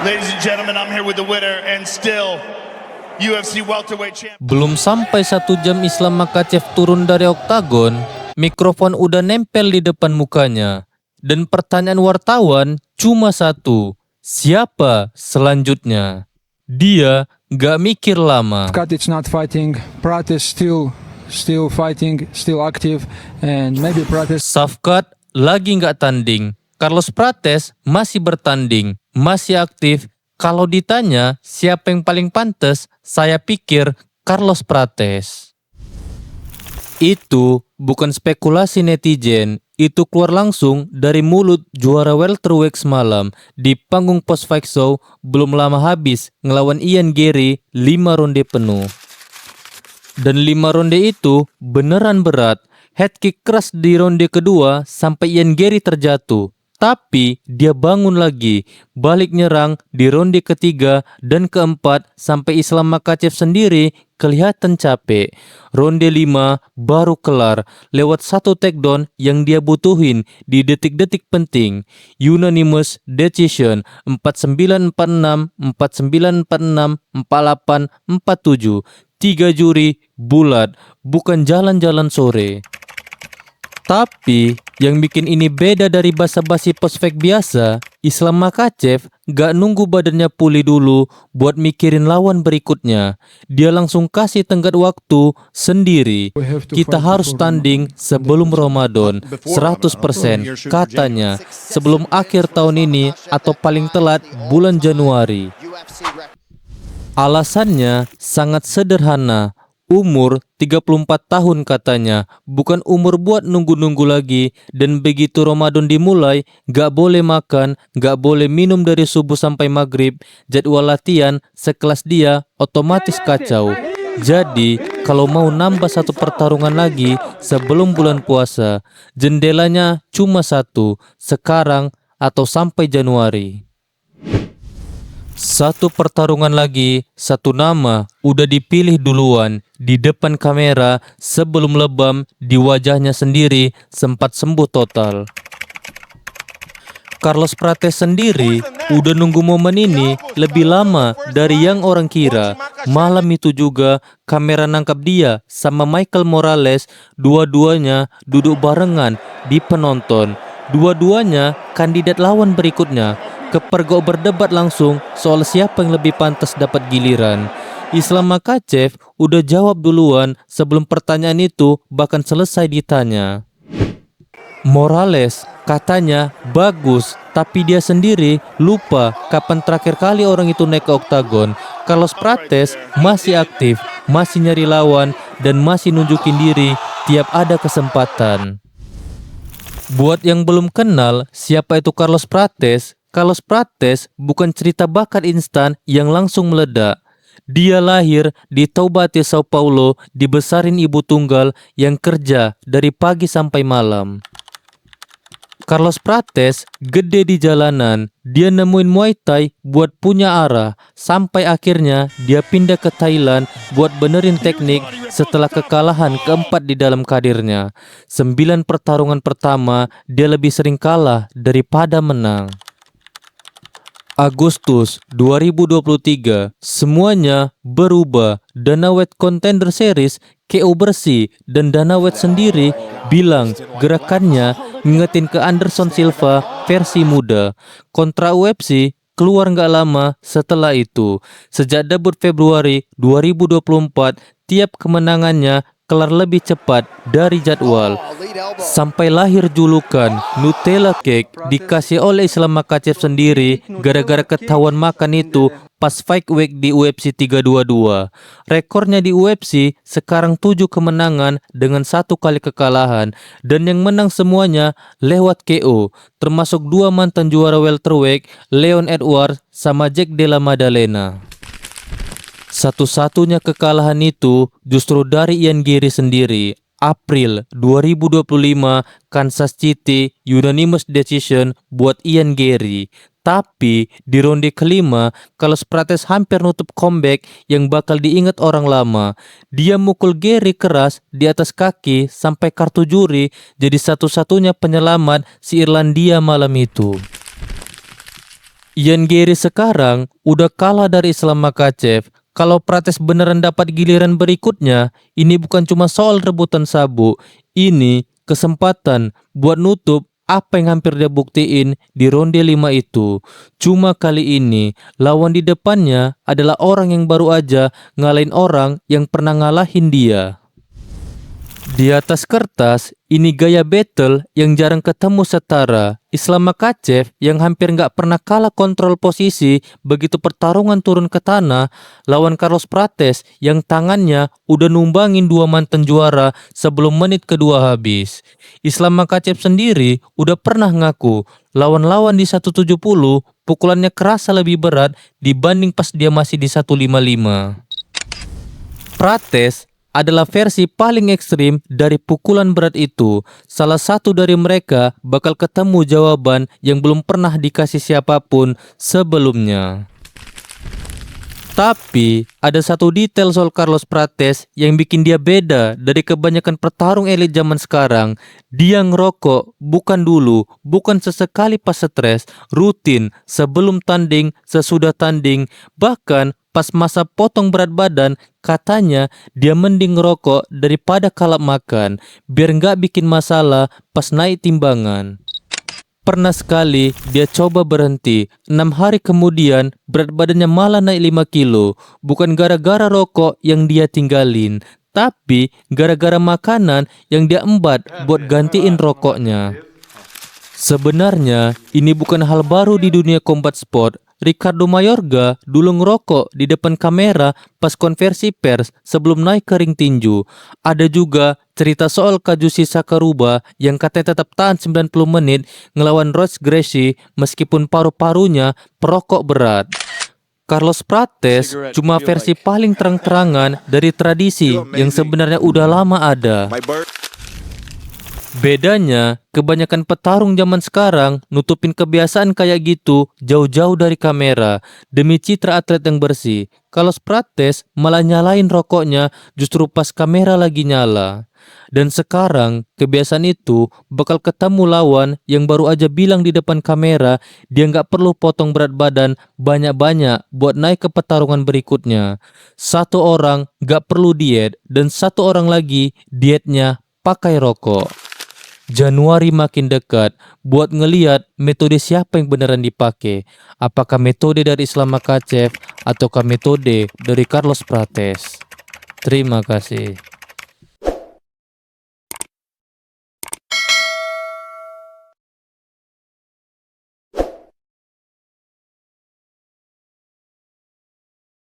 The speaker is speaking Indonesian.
Ladies and gentlemen, I'm here with the winner and still UFC welterweight champ. Belum sampai 1 jam Islam Makhachev turun dari oktagon, mikrofon udah nempel di depan mukanya. Dan pertanyaan wartawan cuma satu, siapa selanjutnya? Dia gak mikir lama. Katic not fighting, Prates still fighting, still active, and maybe Prates. Safkat lagi gak tanding. Carlos Prates masih bertanding, masih aktif. Kalau ditanya siapa yang paling pantas, saya pikir Carlos Prates. Itu bukan spekulasi netizen, itu keluar langsung dari mulut juara welterweight semalam di panggung post-fight show belum lama habis ngelawan Ian Garry 5 ronde penuh. Dan 5 ronde itu beneran berat, head kick keras di ronde kedua sampai Ian Garry terjatuh. Tapi dia bangun lagi, balik nyerang di ronde ketiga dan keempat sampai Islam Makhachev sendiri kelihatan capek. Ronde 5 baru kelar lewat 1 takedown yang dia butuhin di detik-detik penting. Unanimous decision 49-46, 49-46, 48-47. 3 juri bulat, bukan jalan-jalan sore. Tapi yang bikin ini beda dari basa-basi post-fight biasa, Islam Makhachev gak nunggu badannya pulih dulu buat mikirin lawan berikutnya. Dia langsung kasih tenggat waktu sendiri. Kita harus tanding sebelum Ramadan, 100% katanya, sebelum akhir tahun ini atau paling telat bulan Januari. Alasannya sangat sederhana. Umur 34 tahun katanya, bukan umur buat nunggu-nunggu lagi. Dan begitu Ramadan dimulai, gak boleh makan, gak boleh minum dari subuh sampai maghrib. Jadwal latihan sekelas dia otomatis kacau. Jadi kalau mau nambah 1 pertarungan lagi sebelum bulan puasa, jendelanya cuma 1, sekarang atau sampai Januari. 1 pertarungan lagi, 1 nama udah dipilih duluan di depan kamera sebelum lebam di wajahnya sendiri sempat sembuh total. Carlos Prates sendiri udah nunggu momen ini lebih lama dari yang orang kira. Malam itu juga kamera nangkap dia sama Michael Morales, dua-duanya duduk barengan di penonton. Dua-duanya kandidat lawan berikutnya. Kepergok berdebat langsung soal siapa yang lebih pantas dapat giliran. Islam Makhachev udah jawab duluan sebelum pertanyaan itu bahkan selesai ditanya. Morales katanya bagus, tapi dia sendiri lupa kapan terakhir kali orang itu naik ke oktagon. Carlos Prates masih aktif, masih nyari lawan, dan masih nunjukin diri tiap ada kesempatan. Buat yang belum kenal siapa itu Carlos Prates bukan cerita bakat instan yang langsung meledak. Dia lahir di Taubaté, Sao Paulo, dibesarin ibu tunggal yang kerja dari pagi sampai malam. Carlos Prates gede di jalanan, dia nemuin Muay Thai buat punya arah, sampai akhirnya dia pindah ke Thailand buat benerin teknik setelah kekalahan keempat di dalam karirnya. 9 pertarungan pertama dia lebih sering kalah daripada menang. Agustus 2023, semuanya berubah. Dana White Contender Series KO bersih, dan Dana White sendiri bilang gerakannya ngingetin ke Anderson Silva versi muda. Kontra UFC keluar nggak lama setelah itu. Sejak debut Februari 2024, tiap kemenangannya kelar lebih cepat dari jadwal. Sampai lahir julukan Nutella Cake dikasih oleh Islam Makhachev sendiri gara-gara ketahuan makan itu pas fight week di UFC 322. Rekornya di UFC sekarang 7 kemenangan dengan 1 kali kekalahan, dan yang menang semuanya lewat KO, termasuk 2 mantan juara welterweight, Leon Edwards sama Jack Della Maddalena. Satu-satunya kekalahan itu justru dari Ian Garry sendiri. April 2025, Kansas City, unanimous decision buat Ian Garry. Tapi di ronde kelima, Carlos Prates hampir nutup comeback yang bakal diingat orang lama. Dia mukul Garry keras di atas kaki sampai kartu juri jadi satu-satunya penyelamat si Irlandia malam itu. Ian Gary sekarang udah kalah dari Islam Makhachev. Kalau Prates beneran dapat giliran berikutnya, ini bukan cuma soal rebutan sabuk. Ini kesempatan buat nutup apa yang hampir dia buktiin di ronde 5 itu. Cuma kali ini, lawan di depannya adalah orang yang baru aja ngalahin orang yang pernah ngalahin dia. Di atas kertas, ini gaya battle yang jarang ketemu setara. Islam Makhachev yang hampir nggak pernah kalah kontrol posisi begitu pertarungan turun ke tanah, lawan Carlos Prates yang tangannya udah numbangin 2 mantan juara sebelum menit kedua habis. Islam Makhachev sendiri udah pernah ngaku, lawan-lawan di 170 pukulannya kerasa lebih berat dibanding pas dia masih di 155. Prates adalah versi paling ekstrim dari pukulan berat itu. Salah satu dari mereka bakal ketemu jawaban yang belum pernah dikasih siapapun sebelumnya. Tapi ada satu detail soal Carlos Prates yang bikin dia beda dari kebanyakan petarung elit zaman sekarang. Dia ngerokok bukan dulu, bukan sesekali pas stres, rutin, sebelum tanding, sesudah tanding, bahkan pas masa potong berat badan, katanya dia mending ngerokok daripada kalap makan, biar nggak bikin masalah pas naik timbangan. Pernah sekali dia coba berhenti, 6 hari kemudian berat badannya malah naik 5 kilo. Bukan gara-gara rokok yang dia tinggalin, tapi gara-gara makanan yang dia embat buat gantiin rokoknya. Sebenarnya ini bukan hal baru di dunia combat sport. Ricardo Mayorga dulu ngerokok di depan kamera pas konversi pers sebelum naik ke ring tinju. Ada juga cerita soal Kazushi Sakuraba yang katanya tetap tahan 90 menit ngelawan Royce Gracie meskipun paru-parunya perokok berat. Carlos Prates cuma versi paling terang-terangan dari tradisi yang sebenarnya udah lama ada. Bedanya, kebanyakan petarung zaman sekarang nutupin kebiasaan kayak gitu jauh-jauh dari kamera demi citra atlet yang bersih. Carlos Prates malah nyalain rokoknya justru pas kamera lagi nyala. Dan sekarang kebiasaan itu bakal ketemu lawan yang baru aja bilang di depan kamera dia nggak perlu potong berat badan banyak-banyak buat naik ke pertarungan berikutnya. Satu orang nggak perlu diet dan satu orang lagi dietnya pakai rokok. Januari makin dekat buat ngeliat metode siapa yang beneran dipakai. Apakah metode dari Islam Makhachev ataukah metode dari Carlos Prates? Terima kasih.